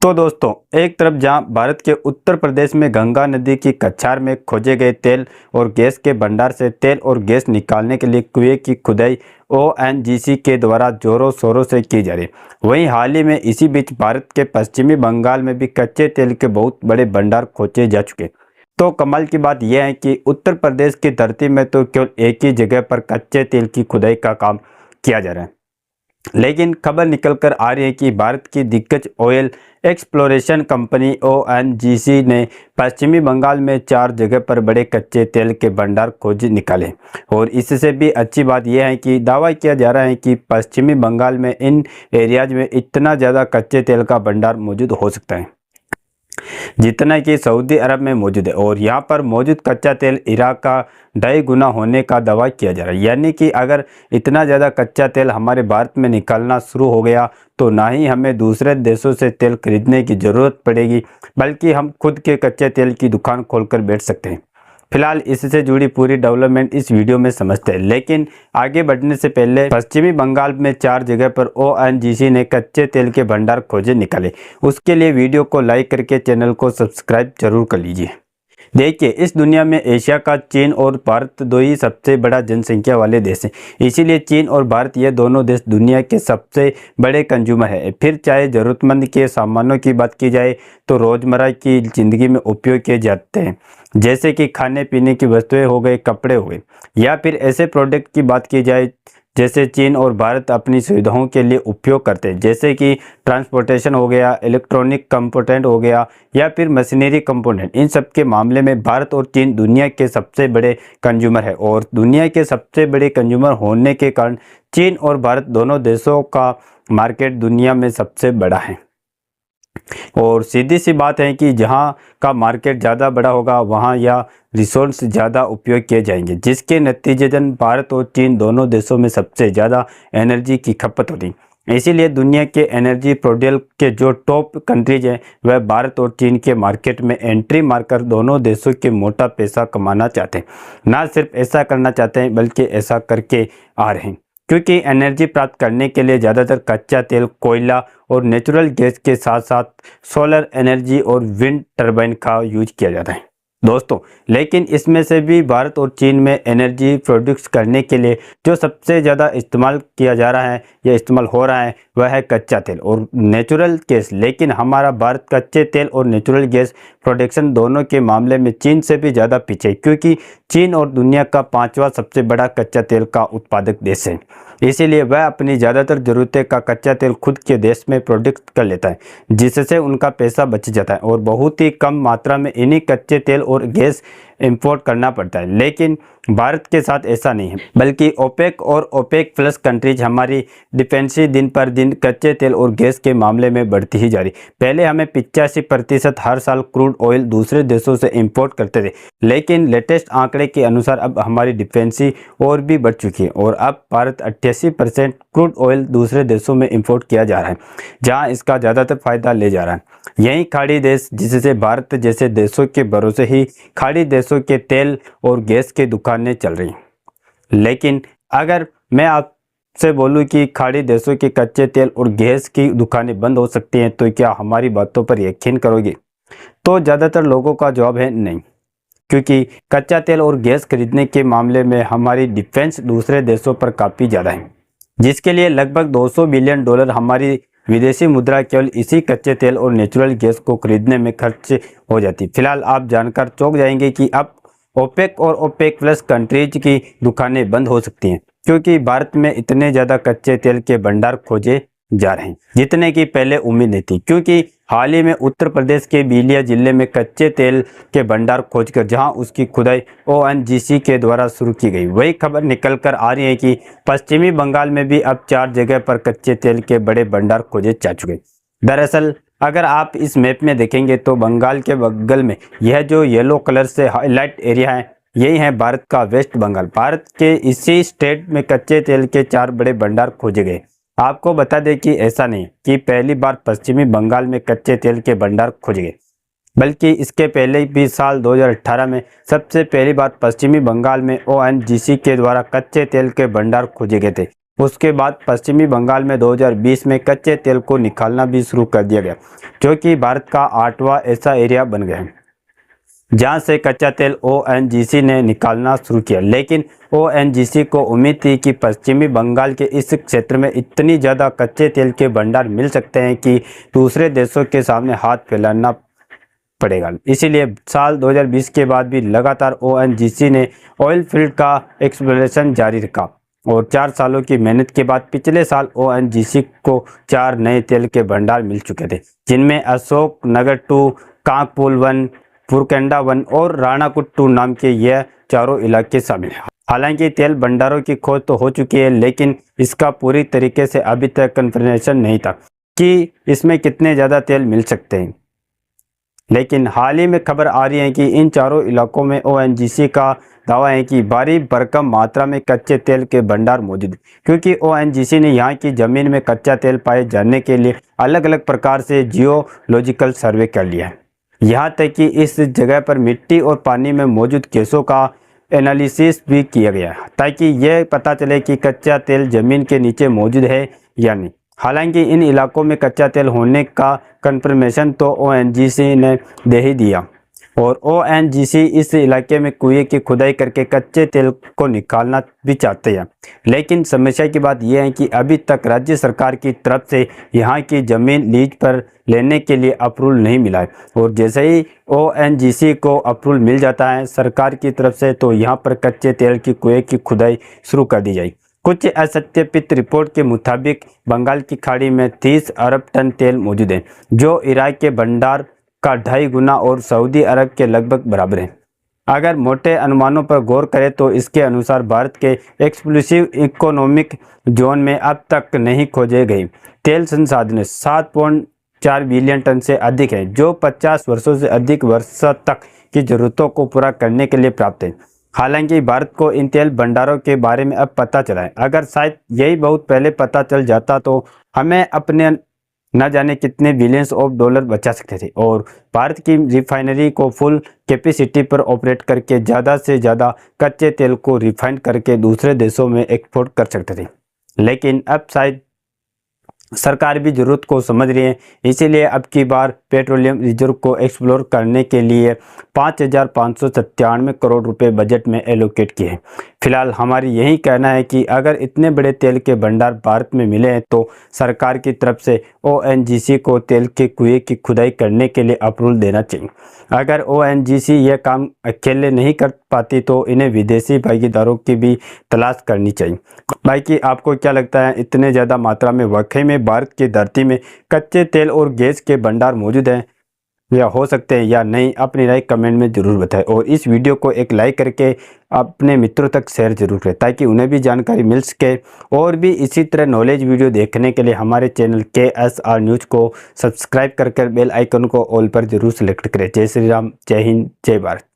तो दोस्तों, एक तरफ जहां भारत के उत्तर प्रदेश में गंगा नदी की कछार में खोजे गए तेल और गैस के भंडार से तेल और गैस निकालने के लिए कुएं की खुदाई ओएनजीसी के द्वारा जोरों शोरों से की जा रही है। वहीं हाल ही में इसी बीच भारत के पश्चिमी बंगाल में भी कच्चे तेल के बहुत बड़े भंडार खोजे जा चुके। तो कमाल की बात यह है कि उत्तर प्रदेश की धरती में तो केवल एक ही जगह पर कच्चे तेल की खुदाई का काम किया जा रहा है, लेकिन खबर निकल कर आ रही है कि भारत की दिग्गज ऑयल एक्सप्लोरेशन कंपनी ओएनजीसी ने पश्चिमी बंगाल में 4 जगह पर बड़े कच्चे तेल के भंडार खोज निकाले। और इससे भी अच्छी बात यह है कि दावा किया जा रहा है कि पश्चिमी बंगाल में इन एरियाज में इतना ज़्यादा कच्चे तेल का भंडार मौजूद हो सकता है जितना कि सऊदी अरब में मौजूद है। और यहाँ पर मौजूद कच्चा तेल इराक का 2.5 गुना होने का दावा किया जा रहा है। यानी कि अगर इतना ज़्यादा कच्चा तेल हमारे भारत में निकलना शुरू हो गया तो ना ही हमें दूसरे देशों से तेल खरीदने की ज़रूरत पड़ेगी, बल्कि हम खुद के कच्चे तेल की दुकान खोलकर बैठ सकते हैं। फिलहाल इससे जुड़ी पूरी डेवलपमेंट इस वीडियो में समझते हैं, लेकिन आगे बढ़ने से पहले पश्चिमी बंगाल में 4 जगह पर ओएनजीसी ने कच्चे तेल के भंडार खोजे निकाले। उसके लिए वीडियो को लाइक करके चैनल को सब्सक्राइब जरूर कर लीजिए। देखिए, इस दुनिया में एशिया का चीन और भारत दो ही सबसे बड़ा जनसंख्या वाले देश हैं। इसीलिए चीन और भारत ये दोनों देश दुनिया के सबसे बड़े कंज्यूमर हैं। फिर चाहे ज़रूरतमंद के सामानों की बात की जाए तो रोज़मर्रा की ज़िंदगी में उपयोग किए जाते हैं, जैसे कि खाने पीने की वस्तुएं हो गए, कपड़े हो गए, या फिर ऐसे प्रोडक्ट की बात की जाए जैसे चीन और भारत अपनी सुविधाओं के लिए उपयोग करते हैं, जैसे कि ट्रांसपोर्टेशन हो गया, इलेक्ट्रॉनिक कंपोनेंट हो गया, या फिर मशीनरी कंपोनेंट। इन सब के मामले में भारत और चीन दुनिया के सबसे बड़े कंज्यूमर है। और दुनिया के सबसे बड़े कंज्यूमर होने के कारण चीन और भारत दोनों देशों का मार्केट दुनिया में सबसे बड़ा है। और सीधी सी बात है कि जहाँ का मार्केट ज़्यादा बड़ा होगा वहाँ या रिसोर्स ज़्यादा उपयोग किए जाएंगे, जिसके नतीजतन भारत और चीन दोनों देशों में सबसे ज़्यादा एनर्जी की खपत होती। इसीलिए दुनिया के एनर्जी प्रोड्यूस के जो टॉप कंट्रीज हैं वह भारत और चीन के मार्केट में एंट्री मारकर दोनों देशों के मोटा पैसा कमाना चाहते हैं। ना सिर्फ ऐसा करना चाहते हैं बल्कि ऐसा करके आ रहे हैं, क्योंकि एनर्जी प्राप्त करने के लिए ज़्यादातर कच्चा तेल, कोयला और नेचुरल गैस के साथ साथ सोलर एनर्जी और विंड टर्बाइन का यूज किया जाता है दोस्तों। लेकिन इसमें से भी भारत और चीन में एनर्जी प्रोड्यूस करने के लिए जो सबसे ज़्यादा इस्तेमाल किया जा रहा है या इस्तेमाल हो रहा है वह है कच्चा तेल और नेचुरल गैस। लेकिन हमारा भारत कच्चे तेल और नेचुरल गैस प्रोडक्शन दोनों के मामले में चीन से भी ज़्यादा पीछे, क्योंकि चीन और दुनिया का 5वां सबसे बड़ा कच्चा तेल का उत्पादक देश है। इसीलिए वह अपनी ज़्यादातर ज़रूरतें का कच्चा तेल खुद के देश में प्रोड्यूस कर लेता है, जिससे उनका पैसा बच जाता है और बहुत ही कम मात्रा में इन्हीं कच्चे तेल और गैस इंपोर्ट करना पड़ता है। लेकिन भारत के साथ ऐसा नहीं है, बल्कि ओपेक और ओपेक प्लस कंट्रीज हमारी डिपेंडेंसी दिन पर दिन कच्चे तेल और गैस के मामले में बढ़ती ही जा रही। पहले हमें 85% हर साल क्रूड ऑयल दूसरे देशों से इंपोर्ट करते थे, लेकिन लेटेस्ट आंकड़े के अनुसार अब हमारी डिपेंडेंसी और भी बढ़ चुकी है और अब भारत 88% क्रूड ऑयल दूसरे देशों में इंपोर्ट किया जा रहा है, जहाँ इसका ज़्यादातर फायदा ले जा रहा है यही खाड़ी देश, जिससे भारत जैसे देशों के भरोसे ही खाड़ी देशों के तेल और गैस की दुकानें चल रही। लेकिन अगर मैं आपसे बोलूं कि खाड़ी देशों के कच्चे तेल और गैस की दुकानें बंद हो सकती हैं, तो क्या हमारी बातों पर यकीन करोगे? तो ज़्यादातर लोगों का जवाब है नहीं, क्योंकि कच्चा तेल और गैस खरीदने के मामले में हमारी डिफेंस दूसरे देशों पर काफ़ी ज़्यादा है, जिसके लिए लगभग $200 बिलियन हमारी विदेशी मुद्रा केवल इसी कच्चे तेल और नेचुरल गैस को खरीदने में खर्च हो जाती। फिलहाल आप जानकर चौंक जाएंगे कि अब ओपेक और ओपेक प्लस कंट्रीज की दुकानें बंद हो सकती हैं, क्योंकि भारत में इतने ज़्यादा कच्चे तेल के भंडार खोजे जा रहे हैं जितने की पहले उम्मीद नहीं थी। क्योंकि हाल ही में उत्तर प्रदेश के बीलिया जिले में कच्चे तेल के भंडार खोजकर जहां उसकी खुदाई ओएनजीसी के द्वारा शुरू की गई, वही खबर निकल कर आ रही है कि पश्चिमी बंगाल में भी अब 4 जगह पर कच्चे तेल के बड़े भंडार खोजे जा चुके। दरअसल अगर आप इस मैप में देखेंगे तो बंगाल के बगल में यह जो येलो कलर से हाईलाइट एरिया है, यही है भारत का वेस्ट बंगाल। भारत के इसी स्टेट में कच्चे तेल के 4 बड़े भंडार खोजे गए। आपको बता दें कि ऐसा नहीं कि पहली बार पश्चिमी बंगाल में कच्चे तेल के भंडार खोजे गए, बल्कि इसके पहले भी साल 2018 में सबसे पहली बार पश्चिमी बंगाल में ओएनजीसी के द्वारा कच्चे तेल के भंडार खोजे गए थे। उसके बाद पश्चिमी बंगाल में 2020 में कच्चे तेल को निकालना भी शुरू कर दिया गया, जो कि भारत का 8वां ऐसा एरिया बन गया है जहां से कच्चा तेल ओएनजीसी ने निकालना शुरू किया। लेकिन ओएनजीसी को उम्मीद थी कि पश्चिमी बंगाल के इस क्षेत्र में इतनी ज़्यादा कच्चे तेल के भंडार मिल सकते हैं कि दूसरे देशों के सामने हाथ फैलाना पड़ेगा। इसीलिए साल 2020 के बाद भी लगातार ओएनजीसी ने ऑयल फील्ड का एक्सप्लोरेशन जारी रखा और 4 सालों की मेहनत के बाद पिछले साल ओएनजीसी को 4 नए तेल के भंडार मिल चुके थे, जिनमें अशोक नगर 2, कांकपुल 1, फुरकंडा 1 और राणाकुट 2 नाम के यह चारों इलाके शामिल हैं। हालांकि तेल भंडारों की खोज तो हो चुकी है, लेकिन इसका पूरी तरीके से अभी तक कन्फर्मेशन नहीं था कि इसमें कितने ज़्यादा तेल मिल सकते हैं। लेकिन हाल ही में खबर आ रही है कि इन चारों इलाकों में ओएनजीसी का दावा है कि भारी भरकम मात्रा में कच्चे तेल के भंडार मौजूद हैं, क्योंकि ओएनजीसी ने यहाँ की ज़मीन में कच्चा तेल पाए जाने के लिए अलग अलग प्रकार से जियोलॉजिकल सर्वे कर लिया है। यहाँ तक कि इस जगह पर मिट्टी और पानी में मौजूद गैसों का एनालिसिस भी किया गया है, ताकि यह पता चले कि कच्चा तेल ज़मीन के नीचे मौजूद है या नहीं। हालांकि इन इलाकों में कच्चा तेल होने का कंफर्मेशन तो ओएनजीसी ने दे ही दिया और ओएनजीसी इस इलाके में कुएं की खुदाई करके कच्चे तेल को निकालना भी चाहते हैं। लेकिन समस्या की बात यह है कि अभी तक राज्य सरकार की तरफ से यहाँ की ज़मीन लीज पर लेने के लिए अप्रूवल नहीं मिला है और जैसे ही ओएनजीसी को अप्रूवल मिल जाता है सरकार की तरफ से, तो यहाँ पर कच्चे तेल की कुएं की खुदाई शुरू कर दी जाएगी। कुछ असत्यापित रिपोर्ट के मुताबिक बंगाल की खाड़ी में 30 अरब टन तेल मौजूद है, जो इराक के भंडार का 2.5 गुना और सऊदी अरब के लगभग बराबर है। अगर मोटे अनुमानों पर गौर करें तो इसके अनुसार भारत के एक्सक्लूसिव इकोनॉमिक जोन में अब तक नहीं खोजे गए तेल संसाधन 7.4 बिलियन टन से अधिक है, जो 50 वर्षों से अधिक वर्षों तक की जरूरतों को पूरा करने के लिए प्राप्त है। हालांकि भारत को इन तेल भंडारों के बारे में अब पता चला है। अगर शायद यही बहुत पहले पता चल जाता तो हमें अपने न जाने कितने बिलियंस ऑफ डॉलर बचा सकते थे और भारत की रिफाइनरी को फुल कैपेसिटी पर ऑपरेट करके ज़्यादा से ज़्यादा कच्चे तेल को रिफाइन करके दूसरे देशों में एक्सपोर्ट कर सकते थे। लेकिन अब शायद सरकार भी जरूरत को समझ रही है, इसीलिए अब की बार पेट्रोलियम रिजर्व को एक्सप्लोर करने के लिए 5,597 करोड़ रुपए बजट में एलोकेट किए हैं। फिलहाल हमारी यही कहना है कि अगर इतने बड़े तेल के भंडार भारत में मिले हैं तो सरकार की तरफ से ओएनजीसी को तेल के कुएं की खुदाई करने के लिए अप्रूवल देना चाहिए। अगर ओएनजीसी यह काम अकेले नहीं कर पाती तो इन्हें विदेशी भागीदारों की भी तलाश करनी चाहिए। बाकी आपको क्या लगता है, इतने ज़्यादा मात्रा में वाकई में भारत की धरती में कच्चे तेल और गैस के भंडार मौजूद हैं या हो सकते हैं या नहीं? अपनी राय कमेंट में ज़रूर बताएं और इस वीडियो को एक लाइक करके अपने मित्रों तक शेयर जरूर करें ताकि उन्हें भी जानकारी मिल सके। और भी इसी तरह नॉलेज वीडियो देखने के लिए हमारे चैनल KSR न्यूज़ को सब्सक्राइब कर बेल आइकन को ऑल पर जरूर सेलेक्ट करें। जय श्री राम, जय हिंद, जय भारत।